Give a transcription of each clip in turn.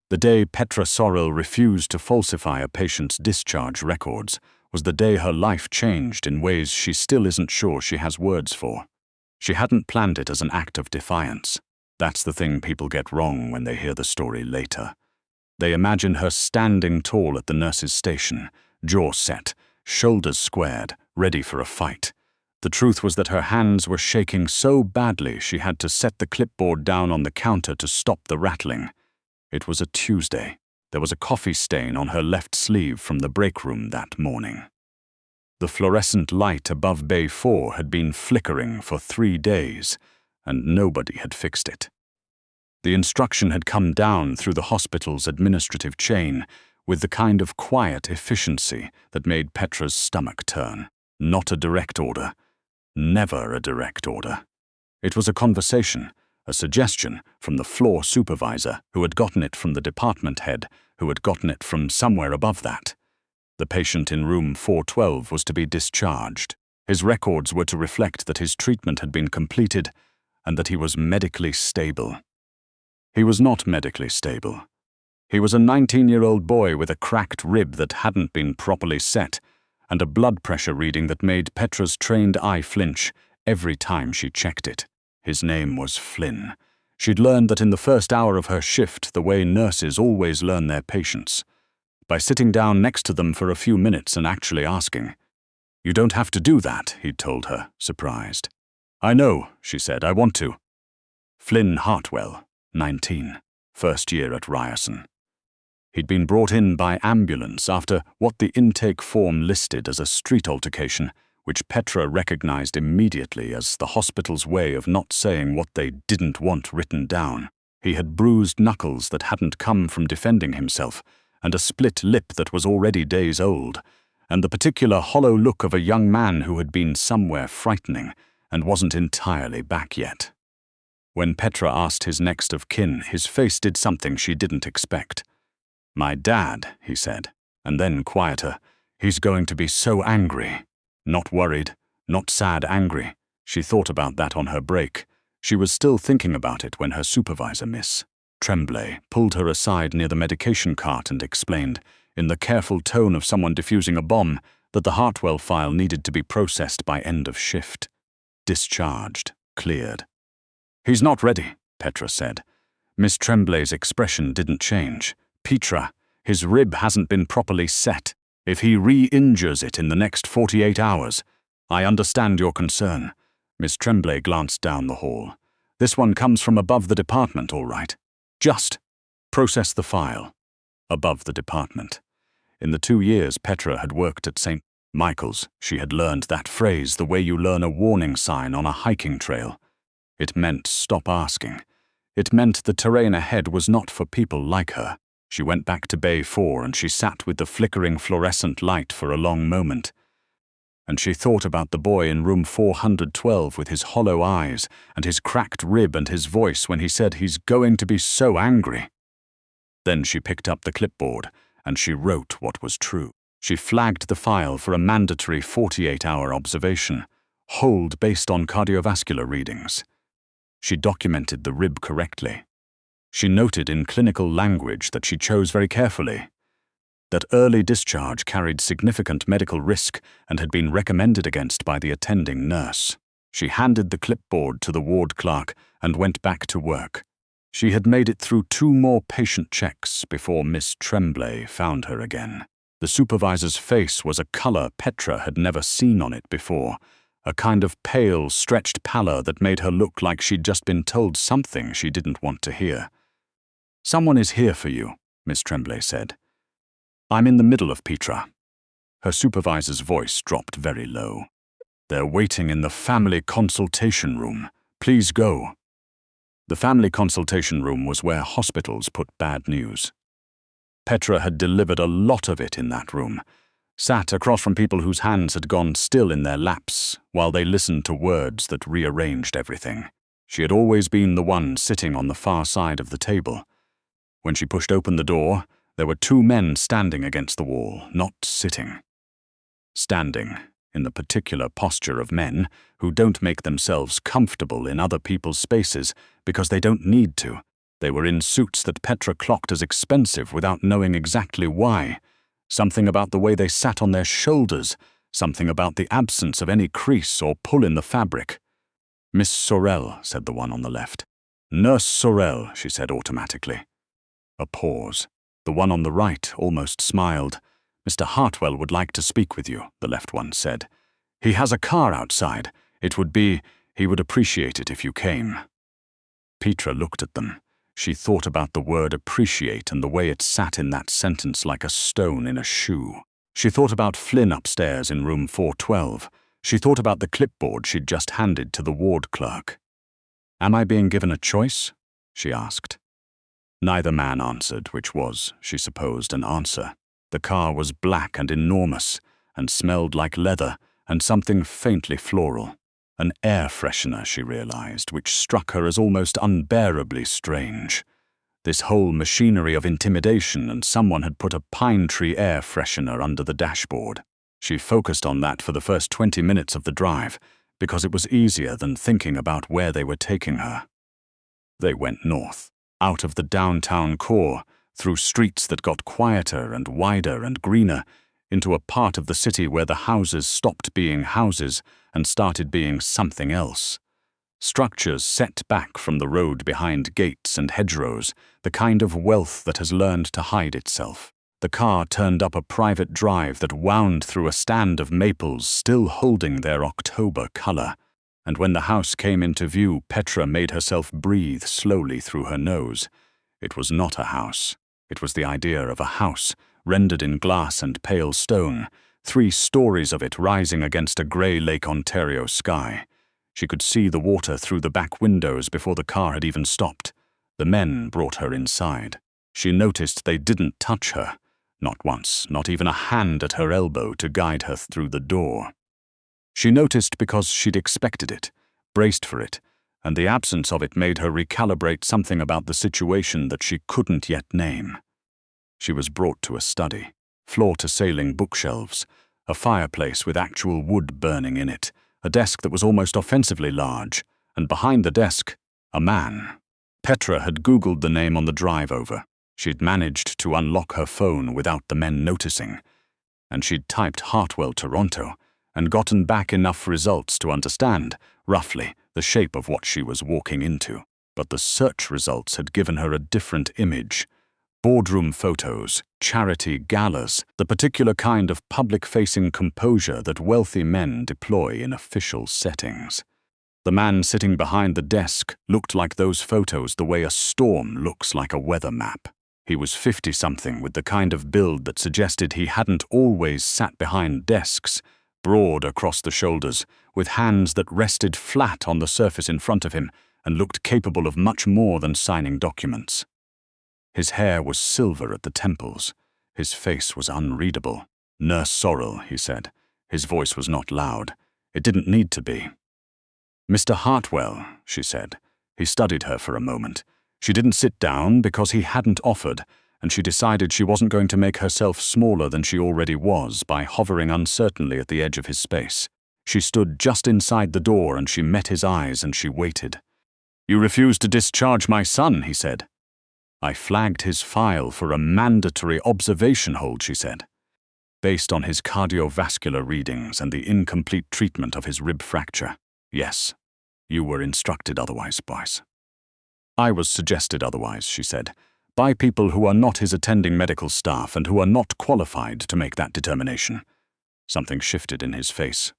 The day Petra Sorel refused to falsify a patient's discharge records was the day her life changed in ways she still isn't sure she has words for. She hadn't planned it as an act of defiance. That's the thing people get wrong when they hear the story later. They imagine her standing tall at the nurse's station, jaw set, shoulders squared, ready for a fight. The truth was that her hands were shaking so badly she had to set the clipboard down on the counter to stop the rattling. It was a Tuesday. There was a coffee stain on her left sleeve from the break room that morning. The fluorescent light above Bay 4 had been flickering for 3 days, and nobody had fixed it. The instruction had come down through the hospital's administrative chain with the kind of quiet efficiency that made Petra's stomach turn. Not a direct order. Never a direct order. It was a conversation, a suggestion from the floor supervisor who had gotten it from the department head who had gotten it from somewhere above that. The patient in room 412 was to be discharged. His records were to reflect that his treatment had been completed and that he was medically stable. He was not medically stable. He was a 19-year-old boy with a cracked rib that hadn't been properly set and a blood pressure reading that made Petra's trained eye flinch every time she checked it. His name was Flynn. She'd learned that in the first hour of her shift the way nurses always learn their patients. By sitting down next to them for a few minutes and actually asking. "You don't have to do that," he'd told her, surprised. "I know," she said, "I want to." Flynn Hartwell, 19, first year at Ryerson. He'd been brought in by ambulance after what the intake form listed as a street altercation, which Petra recognized immediately as the hospital's way of not saying what they didn't want written down. He had bruised knuckles that hadn't come from defending himself, and a split lip that was already days old, and the particular hollow look of a young man who had been somewhere frightening and wasn't entirely back yet. When Petra asked his next of kin, his face did something she didn't expect. "My dad," he said, and then quieter, "He's going to be so angry." Not worried, not sad, angry. She thought about that on her break. She was still thinking about it when her supervisor, Miss Tremblay, pulled her aside near the medication cart and explained, in the careful tone of someone defusing a bomb, that the Hartwell file needed to be processed by end of shift. Discharged, cleared. "He's not ready," Petra said. Miss Tremblay's expression didn't change. "Petra, his rib hasn't been properly set. If he re-injures it in the next 48 hours, I understand your concern." Miss Tremblay glanced down the hall. "This one comes from above the department, all right. Just process the file." Above the department. In the 2 years Petra had worked at St. Michael's, she had learned that phrase the way you learn a warning sign on a hiking trail. It meant stop asking. It meant the terrain ahead was not for people like her. She went back to Bay 4 and she sat with the flickering fluorescent light for a long moment. And she thought about the boy in room 412 with his hollow eyes and his cracked rib and his voice when he said he's going to be so angry. Then she picked up the clipboard and she wrote what was true. She flagged the file for a mandatory 48-hour observation, hold based on cardiovascular readings. She documented the rib correctly. She noted in clinical language that she chose very carefully, that early discharge carried significant medical risk and had been recommended against by the attending nurse. She handed the clipboard to the ward clerk and went back to work. She had made it through 2 more patient checks before Miss Tremblay found her again. The supervisor's face was a color Petra had never seen on it before, a kind of pale, stretched pallor that made her look like she'd just been told something she didn't want to hear. "Someone is here for you," Miss Tremblay said. "I'm in the middle of Petra." Her supervisor's voice dropped very low. "They're waiting in the family consultation room. Please go." The family consultation room was where hospitals put bad news. Petra had delivered a lot of it in that room, sat across from people whose hands had gone still in their laps while they listened to words that rearranged everything. She had always been the one sitting on the far side of the table. When she pushed open the door, there were 2 men standing against the wall, not sitting. Standing, in the particular posture of men who don't make themselves comfortable in other people's spaces because they don't need to. They were in suits that Petra clocked as expensive without knowing exactly why. Something about the way they sat on their shoulders, something about the absence of any crease or pull in the fabric. "Miss Sorel," said the one on the left. "Nurse Sorel," she said automatically. A pause. The one on the right almost smiled. "Mr. Hartwell would like to speak with you," the left one said. "He has a car outside. He would appreciate it if you came." Petra looked at them. She thought about the word appreciate and the way it sat in that sentence like a stone in a shoe. She thought about Flynn upstairs in room 412. She thought about the clipboard she'd just handed to the ward clerk. "Am I being given a choice?" she asked. Neither man answered, which was, she supposed, an answer. The car was black and enormous, and smelled like leather and something faintly floral. An air freshener, she realized, which struck her as almost unbearably strange. This whole machinery of intimidation, and someone had put a pine tree air freshener under the dashboard. She focused on that for the first 20 minutes of the drive, because it was easier than thinking about where they were taking her. They went north, out of the downtown core, through streets that got quieter and wider and greener, into a part of the city where the houses stopped being houses and started being something else. Structures set back from the road behind gates and hedgerows, the kind of wealth that has learned to hide itself. The car turned up a private drive that wound through a stand of maples still holding their October color. And when the house came into view, Petra made herself breathe slowly through her nose. It was not a house. It was the idea of a house, rendered in glass and pale stone, 3 stories of it rising against a grey Lake Ontario sky. She could see the water through the back windows before the car had even stopped. The men brought her inside. She noticed they didn't touch her. Not once, not even a hand at her elbow to guide her through the door. She noticed because she'd expected it, braced for it, and the absence of it made her recalibrate something about the situation that she couldn't yet name. She was brought to a study, floor-to-ceiling bookshelves, a fireplace with actual wood burning in it, a desk that was almost offensively large, and behind the desk, a man. Petra had Googled the name on the drive over. She'd managed to unlock her phone without the men noticing, and she'd typed Hartwell, Toronto, and gotten back enough results to understand, roughly, the shape of what she was walking into. But the search results had given her a different image. Boardroom photos, charity galas, the particular kind of public-facing composure that wealthy men deploy in official settings. The man sitting behind the desk looked like those photos the way a storm looks like a weather map. He was 50-something with the kind of build that suggested he hadn't always sat behind desks, broad across the shoulders, with hands that rested flat on the surface in front of him and looked capable of much more than signing documents. His hair was silver at the temples. His face was unreadable. "Nurse Sorel," he said. His voice was not loud. It didn't need to be. "Mr. Hartwell," she said. He studied her for a moment. She didn't sit down because he hadn't offered, and she decided she wasn't going to make herself smaller than she already was by hovering uncertainly at the edge of his space. She stood just inside the door and she met his eyes and she waited. "You refuse to discharge my son," he said. "I flagged his file for a mandatory observation hold," she said. "Based on his cardiovascular readings and the incomplete treatment of his rib fracture. Yes, you were instructed otherwise, boys." "I was suggested otherwise," she said, "by people who are not his attending medical staff and who are not qualified to make that determination." Something shifted in his face.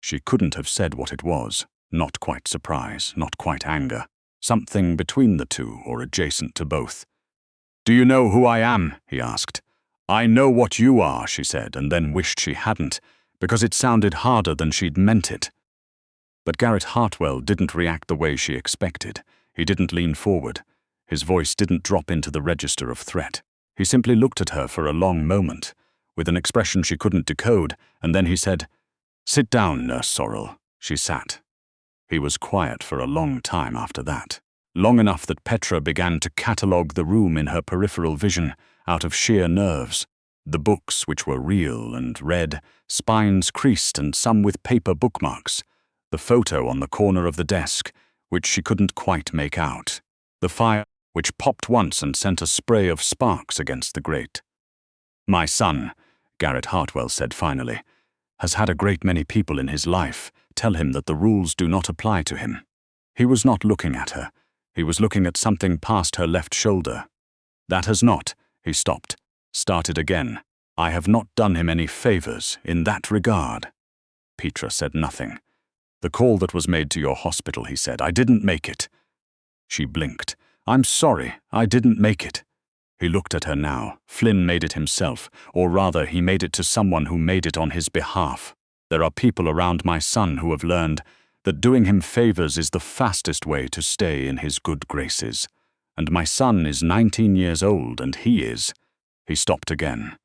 She couldn't have said what it was. Not quite surprise, not quite anger. Something between the two or adjacent to both. "Do you know who I am?" he asked. "I know what you are," she said, and then wished she hadn't, because it sounded harder than she'd meant it. But Garrett Hartwell didn't react the way she expected. He didn't lean forward. His voice didn't drop into the register of threat. He simply looked at her for a long moment, with an expression she couldn't decode, and then he said, "Sit down, Nurse Sorel." She sat. He was quiet for a long time after that, long enough that Petra began to catalogue the room in her peripheral vision out of sheer nerves. The books, which were real and red, spines creased and some with paper bookmarks. The photo on the corner of the desk, which she couldn't quite make out. The fire which popped once and sent a spray of sparks against the grate. "My son," Garrett Hartwell said finally, "has had a great many people in his life tell him that the rules do not apply to him." He was not looking at her. He was looking at something past her left shoulder. "That has not," he stopped, started again. "I have not done him any favors in that regard." Petra said nothing. "The call that was made to your hospital," he said, "I didn't make it." She blinked. "I'm sorry, I didn't make it." He looked at her now. Flynn made it himself, or rather, he made it to someone who made it on his behalf. There are people around my son who have learned that doing him favors is the fastest way to stay in his good graces. And my son is 19 years old, and he is. He stopped again.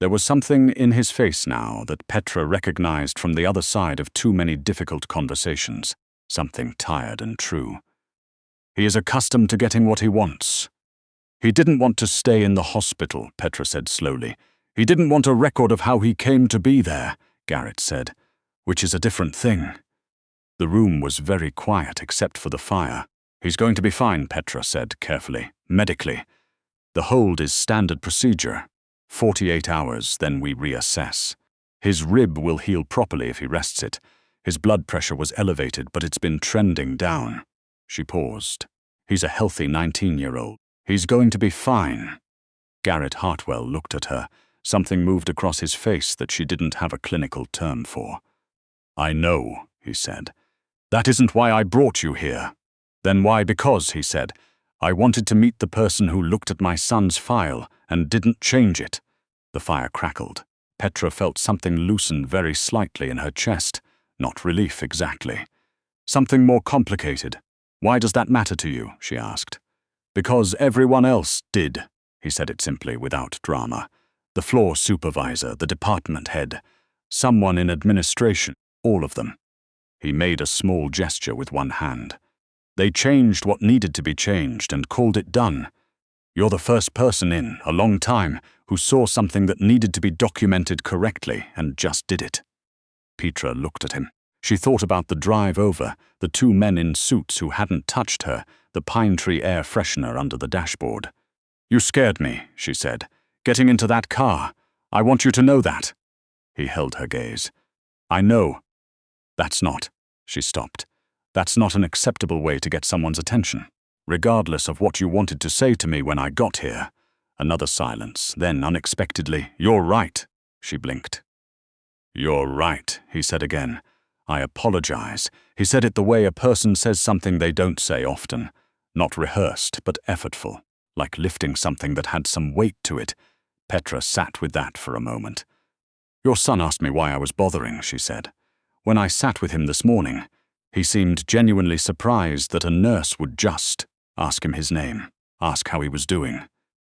There was something in his face now that Petra recognized from the other side of too many difficult conversations, something tired and true. He is accustomed to getting what he wants. He didn't want to stay in the hospital, Petra said slowly. He didn't want a record of how he came to be there, Garrett said, which is a different thing. The room was very quiet except for the fire. He's going to be fine, Petra said carefully, medically. The hold is standard procedure. 48 hours, then we reassess. His rib will heal properly if he rests it. His blood pressure was elevated, but it's been trending down. She paused. He's a healthy 19-year-old. He's going to be fine. Garrett Hartwell looked at her. Something moved across his face that she didn't have a clinical term for. I know, he said. That isn't why I brought you here. Then why? Because, he said, I wanted to meet the person who looked at my son's file and didn't change it. The fire crackled. Petra felt something loosen very slightly in her chest. Not relief exactly. Something more complicated. Why does that matter to you? She asked. Because everyone else did, he said it simply, without drama. The floor supervisor, the department head, someone in administration, all of them. He made a small gesture with one hand. They changed what needed to be changed and called it done. You're the first person in a long time who saw something that needed to be documented correctly and just did it. Petra looked at him. She thought about the drive over, the two men in suits who hadn't touched her, the pine tree air freshener under the dashboard. You scared me, she said. Getting into that car. I want you to know that. He held her gaze. I know. That's not. She stopped. That's not an acceptable way to get someone's attention. Regardless of what you wanted to say to me when I got here. Another silence, then unexpectedly, you're right, she blinked. You're right, he said again. I apologize. He said it the way a person says something they don't say often. Not rehearsed, but effortful, like lifting something that had some weight to it. Petra sat with that for a moment. Your son asked me why I was bothering, she said. When I sat with him this morning, he seemed genuinely surprised that a nurse would just ask him his name, ask how he was doing.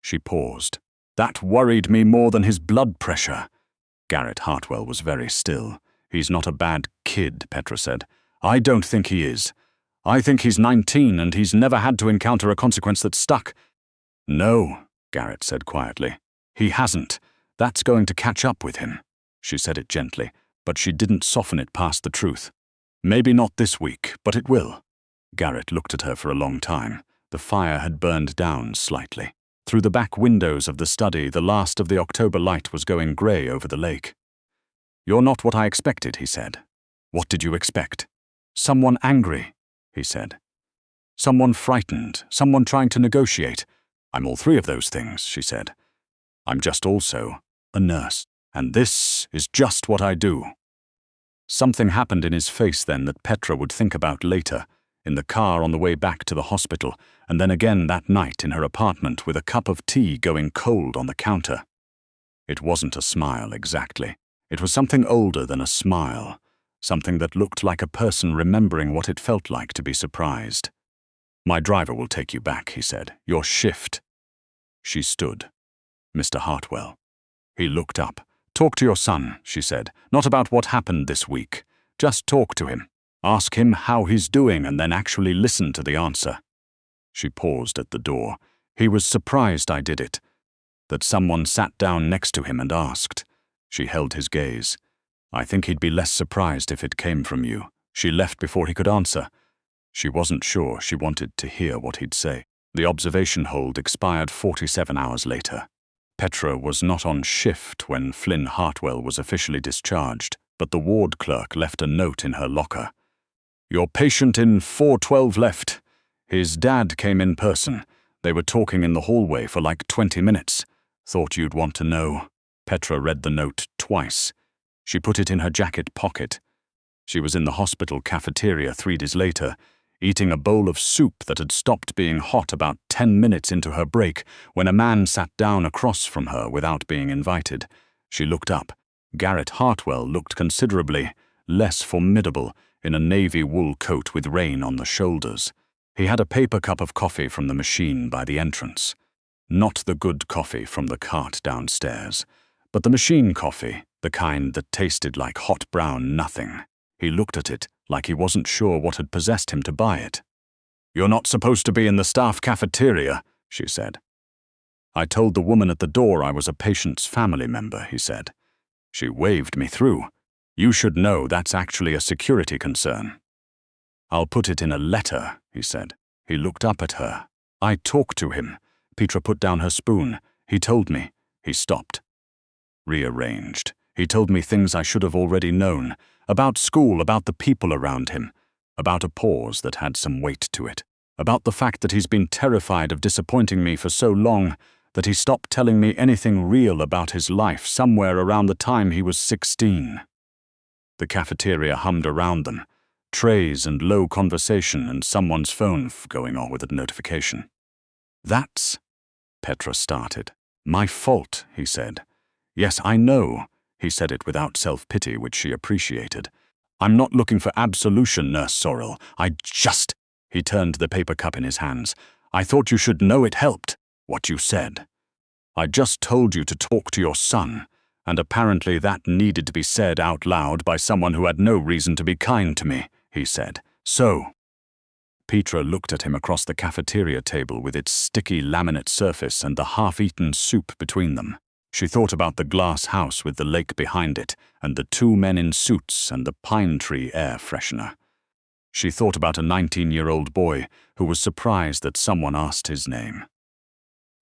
She paused. That worried me more than his blood pressure. Garrett Hartwell was very still. He's not a bad kid, Petra said. I don't think he is. I think he's 19 and he's never had to encounter a consequence that stuck. No, Garrett said quietly. He hasn't. That's going to catch up with him. She said it gently, but she didn't soften it past the truth. Maybe not this week, but it will. Garrett looked at her for a long time. The fire had burned down slightly. Through the back windows of the study, the last of the October light was going grey over the lake. You're not what I expected, he said. What did you expect? Someone angry, he said. Someone frightened, someone trying to negotiate. I'm all three of those things, she said. I'm just also a nurse, and this is just what I do. Something happened in his face then that Petra would think about later, in the car on the way back to the hospital, and then again that night in her apartment with a cup of tea going cold on the counter. It wasn't a smile exactly. It was something older than a smile, something that looked like a person remembering what it felt like to be surprised. My driver will take you back, he said. Your shift. She stood. Mr. Hartwell. He looked up. Talk to your son, she said. Not about what happened this week. Just talk to him. Ask him how he's doing and then actually listen to the answer. She paused at the door. He was surprised I did it. That someone sat down next to him and asked. She held his gaze. I think he'd be less surprised if it came from you. She left before he could answer. She wasn't sure she wanted to hear what he'd say. The observation hold expired 47 hours later. Petra was not on shift when Flynn Hartwell was officially discharged, but the ward clerk left a note in her locker. "Your patient in 412 left. His dad came in person. They were talking in the hallway for like 20 minutes. Thought you'd want to know." Petra read the note twice. She put it in her jacket pocket. She was in the hospital cafeteria 3 days later, eating a bowl of soup that had stopped being hot about 10 minutes into her break when a man sat down across from her without being invited. She looked up. Garrett Hartwell looked considerably less formidable in a navy wool coat with rain on the shoulders. He had a paper cup of coffee from the machine by the entrance. Not the good coffee from the cart downstairs, but the machine coffee, the kind that tasted like hot brown nothing. He looked at it like he wasn't sure what had possessed him to buy it. "You're not supposed to be in the staff cafeteria," she said. "I told the woman at the door I was a patient's family member," he said. "She waved me through. You should know that's actually a security concern." "I'll put it in a letter," he said. He looked up at her. "I talked to him." Petra put down her spoon. "He told me." He stopped. Rearranged. "He told me things I should have already known. About school, about the people around him. About a pause that had some weight to it. About the fact that he's been terrified of disappointing me for so long that he stopped telling me anything real about his life somewhere around the time he was 16. The cafeteria hummed around them. Trays and low conversation and someone's phone going on with a notification. "That's," Petra started. "My fault," he said. "Yes, I know." He said it without self-pity, which she appreciated. "I'm not looking for absolution, Nurse Sorel. He turned the paper cup in his hands. "I thought you should know it helped, what you said. I just told you to talk to your son, and apparently that needed to be said out loud by someone who had no reason to be kind to me," he said. "So." Petra looked at him across the cafeteria table with its sticky laminate surface and the half-eaten soup between them. She thought about the glass house with the lake behind it, and the 2 men in suits and the pine tree air freshener. She thought about a 19-year-old boy who was surprised that someone asked his name.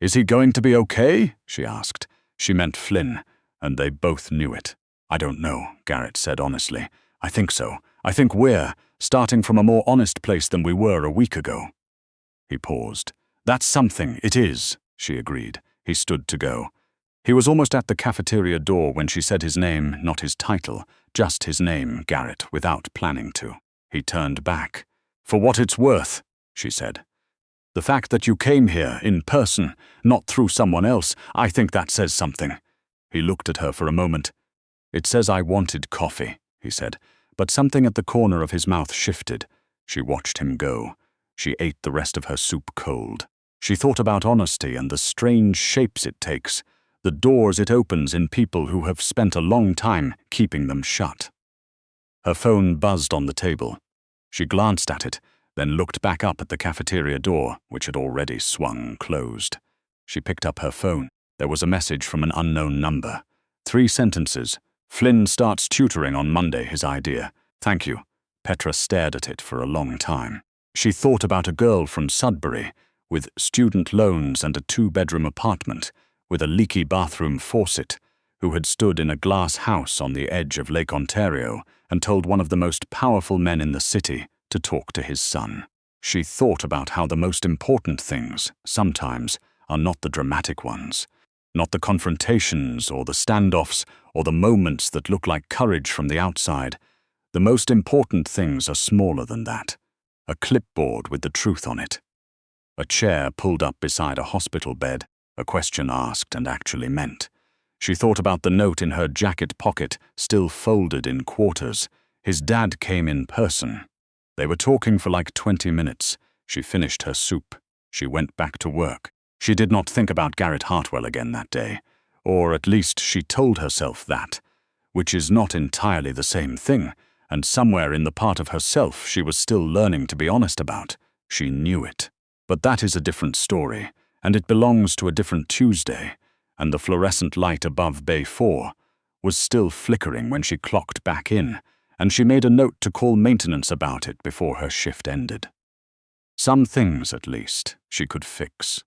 "Is he going to be okay?" she asked. She meant Flynn, and they both knew it. "I don't know," Garrett said honestly. "I think so. I think we're starting from a more honest place than we were a week ago." He paused. "That's something, it is," she agreed. He stood to go. He was almost at the cafeteria door when she said his name, not his title, just his name, Garrett, without planning to. He turned back. "For what it's worth," she said. "The fact that you came here in person, not through someone else, I think that says something." He looked at her for a moment. "It says I wanted coffee," he said, but something at the corner of his mouth shifted. She watched him go. She ate the rest of her soup cold. She thought about honesty and the strange shapes it takes, the doors it opens in people who have spent a long time keeping them shut. Her phone buzzed on the table. She glanced at it, then looked back up at the cafeteria door, which had already swung closed. She picked up her phone. There was a message from an unknown number. 3 sentences. "Flynn starts tutoring on Monday, his idea. Thank you." Petra stared at it for a long time. She thought about a girl from Sudbury, with student loans and a 2-bedroom apartment, with a leaky bathroom faucet, who had stood in a glass house on the edge of Lake Ontario and told one of the most powerful men in the city to talk to his son. She thought about how the most important things, sometimes, are not the dramatic ones, not the confrontations or the standoffs or the moments that look like courage from the outside. The most important things are smaller than that. A clipboard with the truth on it. A chair pulled up beside a hospital bed, a question asked and actually meant. She thought about the note in her jacket pocket, still folded in quarters. His dad came in person. They were talking for like 20 minutes. She finished her soup. She went back to work. She did not think about Garrett Hartwell again that day, or at least she told herself that, which is not entirely the same thing, and somewhere in the part of herself she was still learning to be honest about. She knew it. But that is a different story, and it belongs to a different Tuesday, and the fluorescent light above Bay 4 was still flickering when she clocked back in, and she made a note to call maintenance about it before her shift ended. Some things, at least, she could fix.